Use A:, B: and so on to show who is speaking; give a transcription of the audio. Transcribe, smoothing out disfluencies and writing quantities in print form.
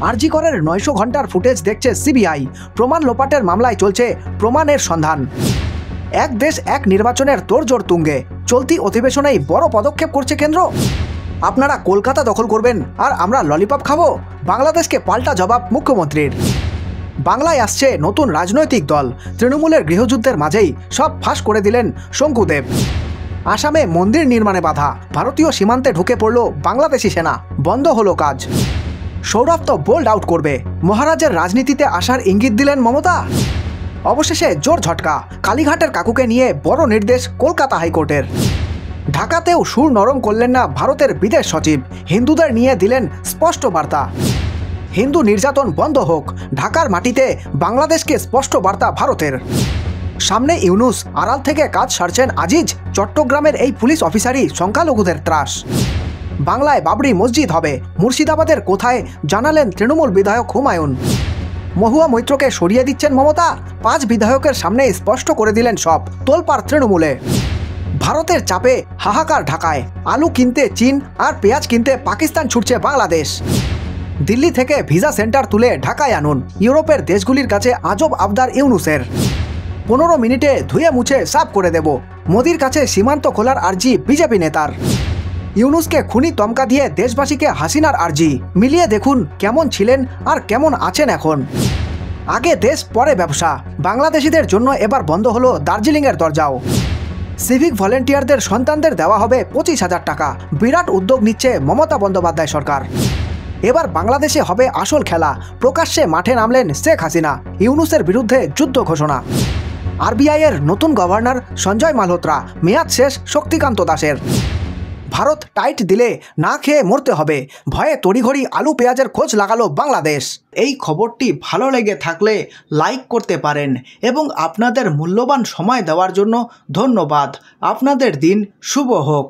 A: আরজি করের 900 ঘন্টার ফুটেজ দেখছে সিবিআই। প্রমাণ লোপাটের মামলায় চলছে প্রমাণের সন্ধান। এক দেশ এক নির্বাচনের তোড়জোড় তুঙ্গে। চলতি অধিবেশনেই বড় পদক্ষেপ করছে কেন্দ্র। আপনারা কলকাতা দখল করবেন আর আমরা ললিপপ খাবো, বাংলাদেশকে পাল্টা জবাব মুখ্যমন্ত্রীর। বাংলায় আসছে নতুন রাজনৈতিক দল। তৃণমূলের গৃহযুদ্ধের মাঝেই সব ফাঁস করে দিলেন শঙ্কুদেব। আসামে মন্দির নির্মাণে বাধা, ভারতীয় সীমান্তে ঢুকে পড়ল বাংলাদেশি সেনা, বন্ধ হলো কাজ। সৌরভ তো বোল্ড আউট করবে, মহারাজের রাজনীতিতে আসার ইঙ্গিত দিলেন মমতা। অবশেষে জোর ঝটকা, কালীঘাটের কাকুকে নিয়ে বড় নির্দেশ কলকাতা হাইকোর্টের। ঢাকাতেও সুর নরম করলেন না ভারতের বিদেশ সচিব, হিন্দুদের নিয়ে দিলেন স্পষ্ট বার্তা। হিন্দু নির্যাতন বন্ধ হোক, ঢাকার মাটিতে বাংলাদেশকে স্পষ্ট বার্তা ভারতের। সামনে ইউনুস, আড়াল থেকে কাজ সারছেন আজিজ। চট্টগ্রামের এই পুলিশ অফিসারই সংখ্যালঘুদের ত্রাস। বাংলায় বাবরি মসজিদ হবে, মুর্শিদাবাদের কোথায় জানালেন তৃণমূল বিধায়ক হুমায়ুন। মহুয়া মৈত্রকে সরিয়ে দিচ্ছেন মমতা, 5 বিধায়কের সামনে স্পষ্ট করে দিলেন সব, তোলপাড় তৃণমূলে। ভারতের চাপে হাহাকার ঢাকায়, আলু কিনতে চীন আর পেঁয়াজ কিনতে পাকিস্তান ছুটছে বাংলাদেশ। দিল্লি থেকে ভিসা সেন্টার তুলে ঢাকায় আনুন, ইউরোপের দেশগুলির কাছে আজব আবদার ইউনুসের। 15 মিনিটে ধুয়ে মুছে সাফ করে দেব, মোদির কাছে সীমান্ত খোলার আর্জি বিজেপি নেতার। ইউনুসকে খুনি তমকা দিয়ে দেশবাসীকে হাসিনার আর্জি। মিলিয়ে দেখুন কেমন ছিলেন আর কেমন আছেন এখন। আগে দেশ পরে ব্যবসা, বাংলাদেশিদের জন্য এবার বন্ধ হলো দার্জিলিংয়ের দরজাও। সিভিক ভলেন্টিয়ারদের সন্তানদের দেওয়া হবে 25,000 টাকা। বিরাট উদ্যোগ নিচ্ছে মমতা বন্দ্যোপাধ্যায় সরকার। এবার বাংলাদেশে হবে আসল খেলা, প্রকাশ্যে মাঠে নামলেন শেখ হাসিনা। ইউনুসের বিরুদ্ধে যুদ্ধ ঘোষণা। আরবিআইয়ের নতুন গভর্নর সঞ্জয় মালহোত্রা, মেয়াদ শেষ শক্তিকান্ত দাসের। ভারত টাইট দিলে না খেয়ে মরতে হবে, ভয়ে তড়িঘড়ি আলু পেঁয়াজের খোঁজ লাগালো বাংলাদেশ। এই খবরটি ভালো লেগে থাকলে লাইক করতে পারেন এবং আপনাদের মূল্যবান সময় দেওয়ার জন্য ধন্যবাদ। আপনাদের দিন শুভ হোক।